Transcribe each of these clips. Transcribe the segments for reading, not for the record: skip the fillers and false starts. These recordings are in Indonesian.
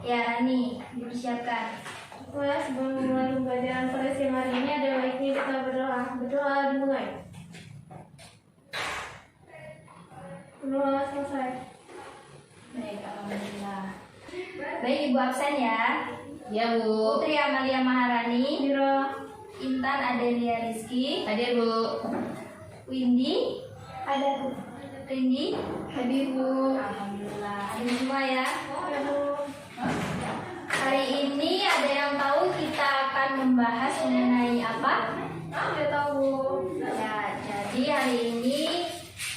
Ya Rani, dipersiapkan. Sebelum memulai pembelajaran pada siang hari ini, ada baiknya kita berdoa. Berdoa dimulai. Berdoa selesai. Baik, alhamdulillah. Baik, Ibu absen ya. Ya Bu. Putri Amalia Maharani, Biro. Intan Adelia Rizky, Hadir Bu. Windy, Ada. Rindi. Hadir Bu. Alhamdulillah, hadir semua ya. Ya Bu. Hari ini ada yang tahu kita akan membahas mengenai apa? Tidak tahu Bu. Ya, jadi hari ini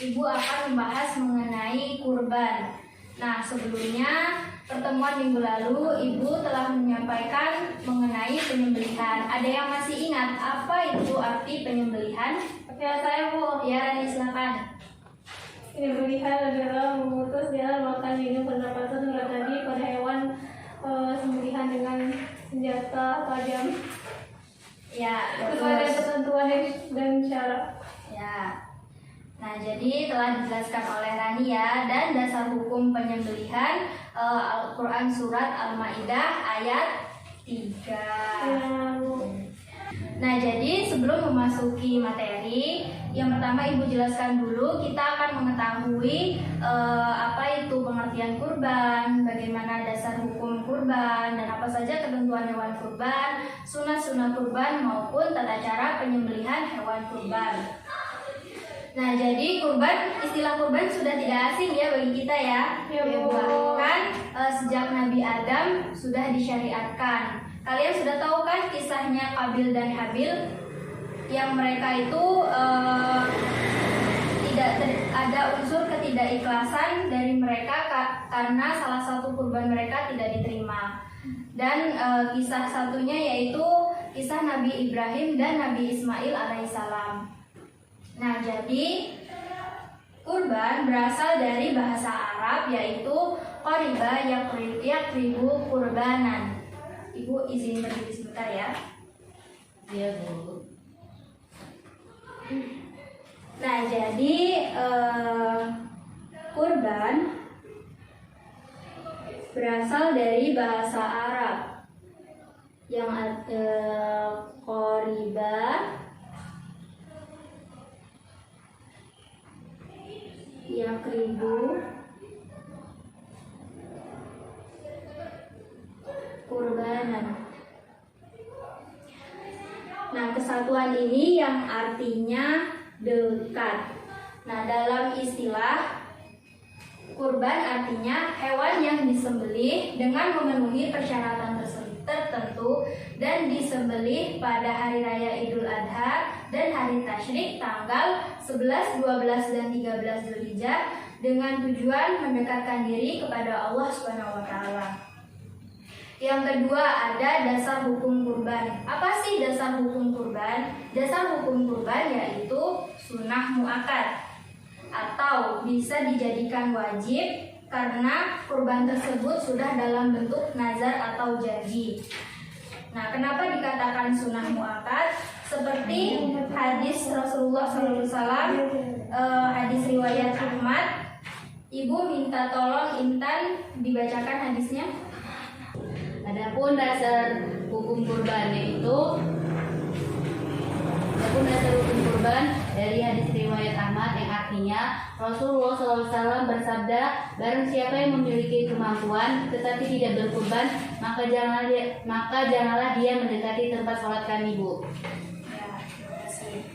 Ibu akan membahas mengenai kurban. Nah, sebelumnya pertemuan minggu lalu Ibu telah menyampaikan mengenai penyembelihan. Ada yang masih ingat apa itu arti penyembelihan? Ya saya Bu. Ya, Rani silakan. Penyembelihan adalah memutus makan minum pendapatan tadi pada hewan sembelihan dengan senjata tajam Ya, sesuai dengan ketentuan dan syarat. Ya. Nah, jadi telah dijelaskan oleh Rani ya, dan dasar hukum penyembelihan Al-Quran Surat Al-Ma'idah ayat 3. Ya Bu. Nah, jadi sebelum memasuki materi, yang pertama Ibu jelaskan dulu, kita akan mengetahui apa itu pengertian kurban, bagaimana dasar hukum kurban, dan apa saja ketentuan hewan kurban, sunah-sunah kurban maupun tata cara penyembelihan hewan kurban. Nah, jadi kurban, istilah kurban sudah tidak asing ya bagi kita ya. Ya, Bu. Bahkan sejak Nabi Adam sudah disyariatkan. Kalian sudah tahu kan kisahnya Qabil dan Habil, yang mereka itu ada unsur ketidakikhlasan dari mereka karena salah satu kurban mereka tidak diterima. Dan kisah satunya yaitu kisah Nabi Ibrahim dan Nabi Ismail alaihissalam. Nah, jadi kurban berasal dari bahasa Arab yaitu qariba yakribu kurbanan. Ibu izin berdiri sebentar ya. Ya Bu. Nah, jadi kurban berasal dari bahasa Arab yang qariba yakribu kurbanan. Nah, kesatuan ini yang artinya dekat. Nah, dalam istilah kurban artinya hewan yang disembelih dengan memenuhi persyaratan tertentu dan disembelih pada hari raya Idul Adha dan hari tasyrik tanggal 11, 12, dan 13 Zulhijjah dengan tujuan mendekatkan diri kepada Allah Subhanahu wa taala. Yang kedua ada dasar hukum kurban. Apa sih dasar hukum kurban? Dasar hukum kurban yaitu sunnah muakkad atau bisa dijadikan wajib karena kurban tersebut sudah dalam bentuk nazar atau janji. Nah, kenapa dikatakan sunnah muakkad? Seperti hadis Rasulullah SAW, hadis riwayat Ahmad. Ibu minta tolong Intan dibacakan hadisnya. Adapun dasar hukum kurban dari hadis riwayat Ahmad yang artinya Rasulullah SAW bersabda, barang siapa yang memiliki kemampuan tetapi tidak berkurban, maka janganlah dia mendekati tempat sholat kami, Bu. Ya, terima kasih.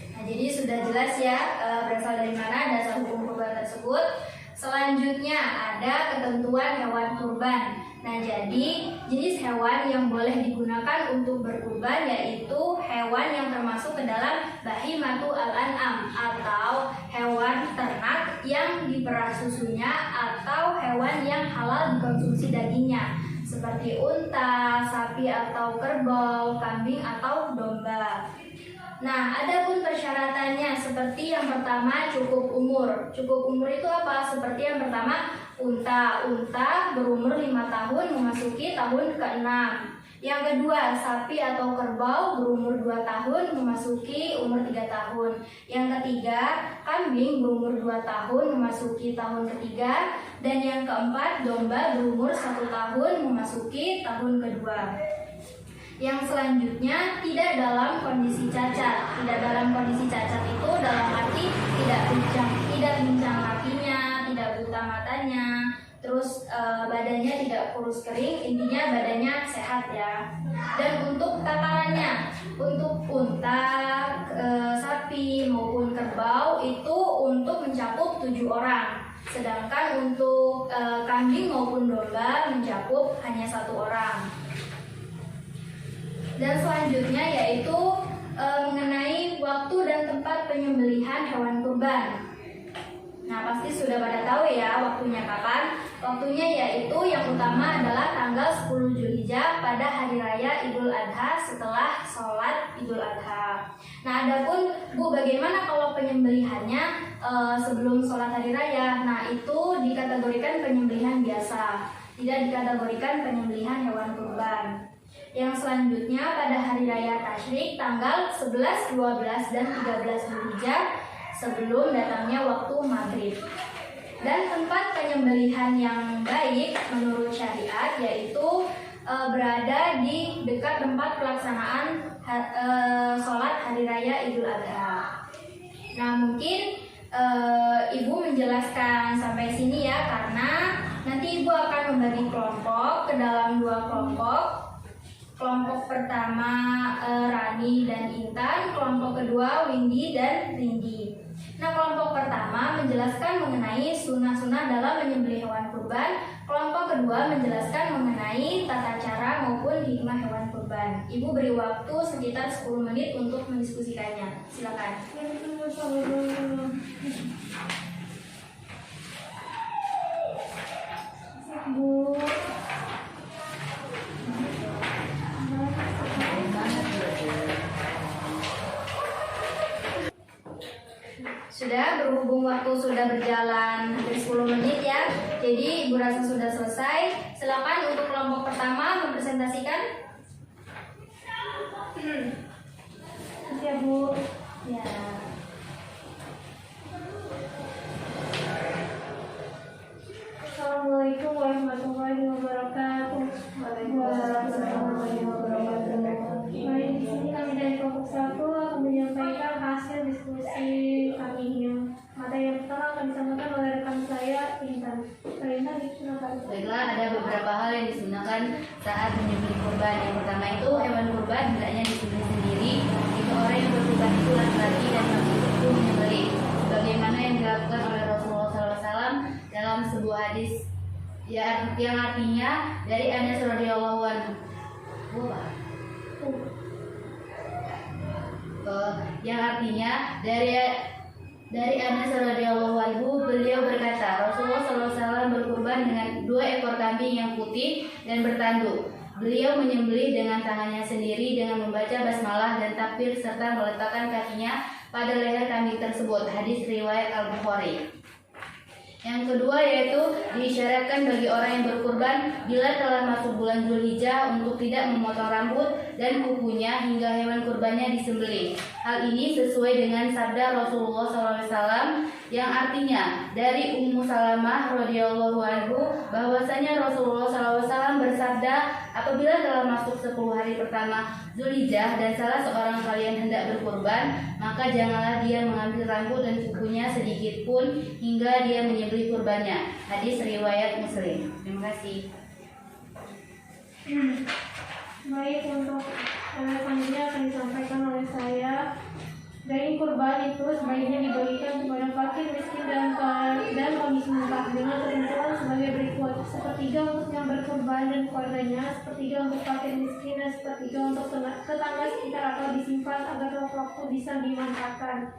Nah, jadi sudah jelas ya berasal dari mana dasar hukum kurban tersebut. Selanjutnya ada ketentuan hewan kurban. Nah, jadi jenis hewan yang boleh digunakan untuk berkurban yaitu hewan yang termasuk ke dalam bahimatu al-an'am atau hewan ternak yang diperah susunya atau hewan yang halal dikonsumsi dagingnya seperti unta, sapi atau kerbau, kambing atau domba. Nah, ada pun persyaratannya seperti yang pertama cukup umur. Cukup umur itu apa? Seperti yang pertama unta berumur 5 tahun memasuki tahun ke-6. Yang kedua, sapi atau kerbau berumur 2 tahun memasuki umur 3 tahun. Yang ketiga, kambing berumur 2 tahun memasuki tahun ketiga. Dan yang keempat, domba berumur 1 tahun memasuki tahun kedua. Yang selanjutnya tidak dalam kondisi cacat. Tidak dalam kondisi cacat itu dalam arti tidak pincang kakinya, tidak buta matanya, terus badannya tidak kurus kering, intinya badannya sehat ya. Dan untuk takarannya, untuk unta, sapi maupun kerbau itu untuk mencakup 7 orang. Sedangkan untuk kambing maupun domba mencakup hanya 1 orang. Dan selanjutnya yaitu mengenai waktu dan tempat penyembelihan hewan kurban. Nah, pasti sudah pada tahu ya waktunya kapan. Waktunya yaitu yang utama adalah tanggal 10 Zulhijjah pada hari raya Idul Adha setelah sholat Idul Adha. Nah, adapun Bu, bagaimana kalau penyembelihannya sebelum sholat hari raya? Nah, itu dikategorikan penyembelihan biasa, tidak dikategorikan penyembelihan hewan kurban. Yang selanjutnya pada hari raya Tasyrik tanggal 11, 12, dan 13 Zulhijjah sebelum datangnya waktu maghrib. Dan tempat penyembelihan yang baik menurut syariat yaitu berada di dekat tempat pelaksanaan sholat hari raya Idul Adha. Nah, mungkin Ibu menjelaskan sampai sini ya, karena nanti Ibu akan membagi kelompok ke dalam 2 kelompok. Kelompok pertama Rani dan Intan, kelompok kedua Windy dan Rindi. Nah, kelompok pertama menjelaskan mengenai sunnah-sunnah dalam menyembelih hewan kurban. Kelompok kedua menjelaskan mengenai tata cara maupun hikmah hewan kurban. Ibu beri waktu sekitar 10 menit untuk mendiskusikannya. Silakan. Bu. Sudah, berhubung waktu sudah berjalan hampir 10 menit ya, jadi Ibu rasa sudah selesai. Silakan untuk kelompok pertama mempresentasikan. Ya, Bu. Ya. Assalamualaikum warahmatullahi wabarakatuh. Baik, di sini kami dari kelompok 1 akan menyampaikan hasil diskusi kami. Materi yang pertama akan disampaikan oleh rekan saya, Intan. Intan, silakan. Baiklah, ada beberapa hal yang disunahkan saat menyembelih kurban. Yang pertama itu hewan kurban hendaknya disembelih sendiri jika orang yang berkurban itu laki-laki dan masih itu menyembelih, sebagaimana yang dilakukan oleh Rasulullah SAW dalam sebuah hadis yang artinya dari Anas radhiyallahu anhu. Yang artinya dari Anas radhiyallahu anhu, beliau berkata, Rasulullah SAW berkurban dengan 2 ekor kambing yang putih dan bertanduk. Beliau menyembelih dengan tangannya sendiri dengan membaca basmalah dan takbir serta meletakkan kakinya pada leher kambing tersebut. Hadis riwayat Al-Bukhari. Yang kedua yaitu diisyaratkan bagi orang yang berkurban bila telah masuk bulan Zulhijjah untuk tidak memotong rambut dan kukunya hingga hewan kurbannya disembelih. Hal ini sesuai dengan sabda Rasulullah SAW yang artinya dari Ummu Salamah radhiyallahu anhu bahwasanya Rasulullah SAW bersabda, apabila telah masuk 10 hari pertama Zulhijjah dan salah seorang kalian hendak berkurban, maka janganlah dia mengambil rambut dan kukunya sedikit pun hingga dia menyembelih kurbannya. Hadis riwayat Muslim. Terima kasih. Baik, untuk selanjutnya akan disampaikan oleh saya. Daging kurban itu sebaiknya dibagikan kepada fakir, miskin, dan kondisi lengkap dengan ketentuan sebagai berikut: 1/3 untuk yang berkurban dan keluarganya, 1/3 untuk fakir miskin, dan 1/3 untuk tetangga sekitar atau disimpan agar waktu bisa dimanfaatkan.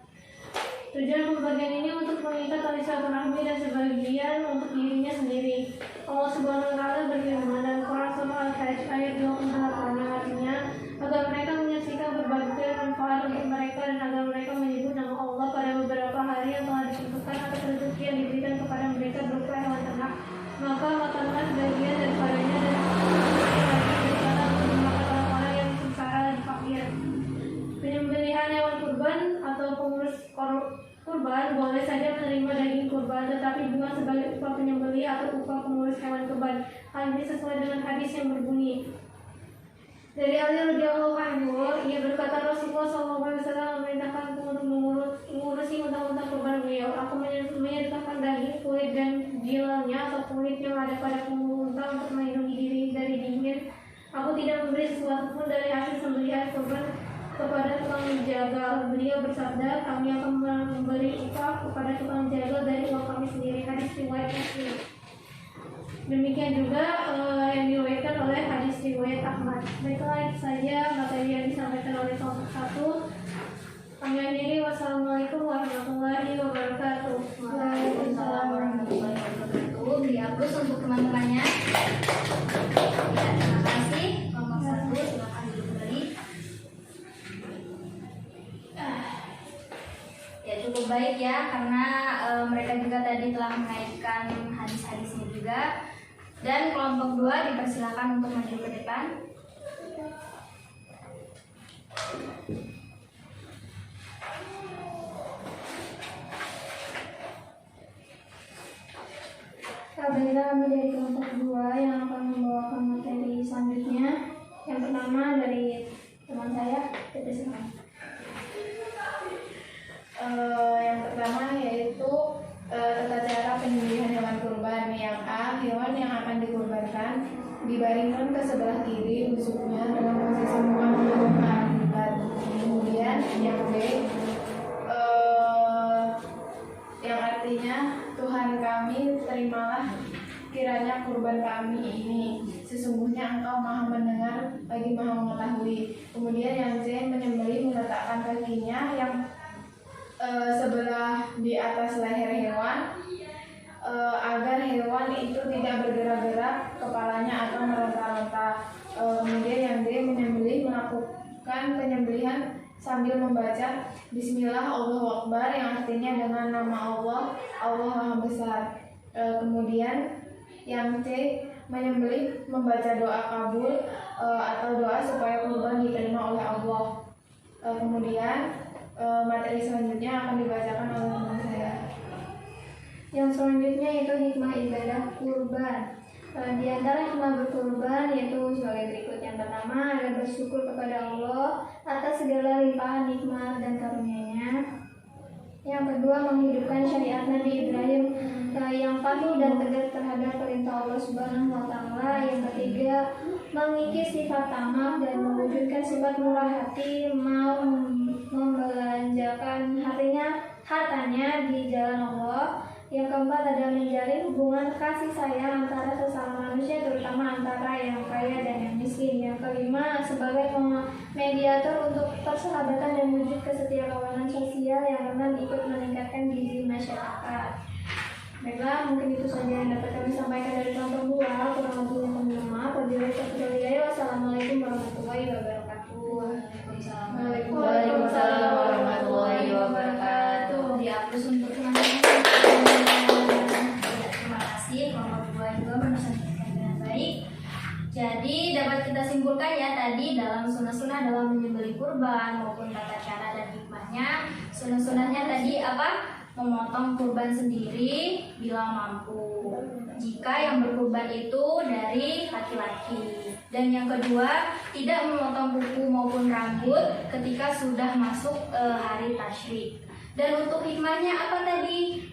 Tujuan pembagian ini untuk mengikat tali silaturahmi dan sebagian untuk dirinya sendiri. Allah Subhanahu wa Ta'ala berfirman dalam Quran Surah Al-Hajj ayat 28, artinya agar mereka menyaksikan berbagai manfaat untuk mereka dan agar mereka menyebut nama Allah pada beberapa hari yang telah ditentukan atas rezeki yang diberikan kepada mereka berupa hewan ternak. Maka makanlah sebagian daripadanya dan berikanlah untuk memakan orang-orang yang sengsara dan fakir. Penyembelihan hewan kurban atau pengurus kurban boleh saja menerima daging kurban, tetapi bukan sebagai upah penyembelih atau upah pengurus hewan kurban. Hal ini sesuai dengan hadis yang berbunyi. Dari Ali radhiyallahu anhu, ia berkata Rasulullah SAW memerintahkan untuk mengurusi unta-unta kurban beliau. Aku menyedekahkan daging, kulit dan jilanya atau kulit yang ada pada punggung unta untuk melindungi diri dari dingin. Aku tidak memberi sesuatu pun dari hasil sembelihan kurban kepada tukang jagal. Beliau bersabda, kami akan memberi upah kepada tukang jagal dari uang kami sendiri. Hadis riwayat Muslim. Demikian juga yang diriwayatkan oleh hadis riwayat Ahmad. Baiklah, itu saja materi yang disampaikan oleh kelompok 1. Kami akhiri. Wassalamualaikum warahmatullahi wabarakatuh. Waalaikumsalam warahmatullahi wabarakatuh. Dihapus untuk teman-temannya. Ya, terima kasih. Kelompok 1 silakan duduk kembali. Ya, cukup baik ya, karena mereka juga tadi telah mengaitkan hadis-hadisnya juga. Dan kelompok 2 dipersilakan untuk maju ke depan. Baiklah, kami dari kelompok 2 yang akan membawakan materi selanjutnya. Yang pertama dari teman saya, silakan. Yang pertama yaitu tata cara penyembelihan hewan kurban. Yang A, hewan yang akan dikurbankan dibaringkan ke sebelah kiri busuknya dengan posisi muka menghadap ke arah kiblat. Kemudian yang B, yang artinya Tuhan kami, terimalah kiranya kurban kami ini, sesungguhnya Engkau maha mendengar lagi maha mengetahui. Kemudian yang C, menyembelih meletakkan kakinya yang sebelah di atas leher hewan agar hewan itu tidak bergerak-gerak kepalanya atau meronta-ronta. Kemudian yang D, menyembelih melakukan penyembelihan sambil membaca Bismillah Allahu Akbar, yang artinya dengan nama Allah, Allah Maha Besar. Kemudian yang C, menyembelih membaca doa kabul atau doa supaya kurban diterima oleh Allah. Kemudian materi selanjutnya akan dibacakan oleh teman saya. Yang selanjutnya yaitu hikmah ibadah kurban. Di antara hikmah berkurban yaitu sebagai berikut. Yang pertama, agar bersyukur kepada Allah atas segala limpahan nikmat dan karunia-Nya. Yang kedua, menghidupkan syariat Nabi Ibrahim yang patuh dan tegas terhadap perintah Allah Subhanahu wa Ta'ala. Yang ketiga, mengikis sifat tamak dan mewujudkan sifat murah hati, mau membelanjakan hartanya di jalan Allah. Yang keempat adalah menjalin hubungan kasih sayang antara sesama manusia, terutama antara yang kaya dan yang miskin. Yang kelima, sebagai mediator untuk persahabatan dan wujud kesetiakawanan sosial yang akan ikut meningkatkan gizi masyarakat. Baiklah, mungkin itu saja yang dapat kami sampaikan dari kelompok 2. Kurang lebihnya kami mohon maaf. Wassalamualaikum warahmatullahi wabarakatuh. Waalaikumsalam warahmatullahi wabarakatuh. Dihapus untuk teman-teman. Terima kasih, kelompok 2 juga menyampaikan dengan baik. Jadi dapat kita simpulkan ya, tadi dalam sunnah-sunnah dalam menyembelih kurban maupun tata cara dan hikmahnya. Sunnah-sunnahnya tadi apa? Memotong kurban sendiri bila mampu, jika yang berkurban itu dari laki-laki. Dan yang kedua, tidak memotong kuku maupun rambut ketika sudah masuk hari tasyrik. Dan untuk hikmahnya apa tadi?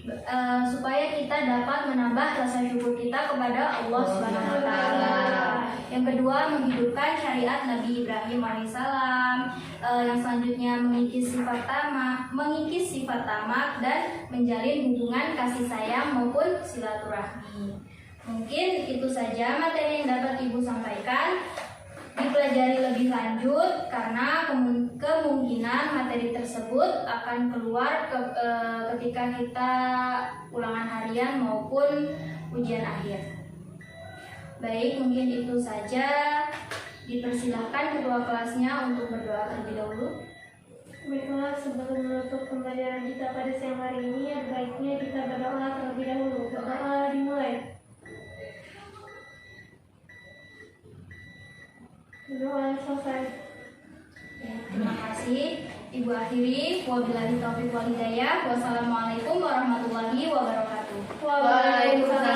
Supaya kita dapat menambah rasa syukur kita kepada Allah Subhanahu wa Ta'ala. Yang kedua, menghidupkan syariat Nabi Ibrahim alaihissalam. Yang selanjutnya, mengikis sifat tamak dan menjalin hubungan kasih sayang maupun silaturahmi. Mungkin itu saja materi yang dapat Ibu sampaikan. Dipelajari lebih lanjut karena kemungkinan materi tersebut akan keluar ketika kita ulangan harian maupun ujian akhir. Baik, mungkin itu saja. Dipersilahkan ketua kelasnya untuk berdoa terlebih dahulu. Baiklah, sebelum menutup pembelajaran kita pada siang hari ini, baiknya kita berdoa terlebih dahulu. Berdoa dimulai. Berdoa selesai. Ya, terima kasih. Ibu akhiri. Wabillahi taufiq wal hidayah. Wassalamualaikum warahmatullahi wabarakatuh. Waalaikumsalam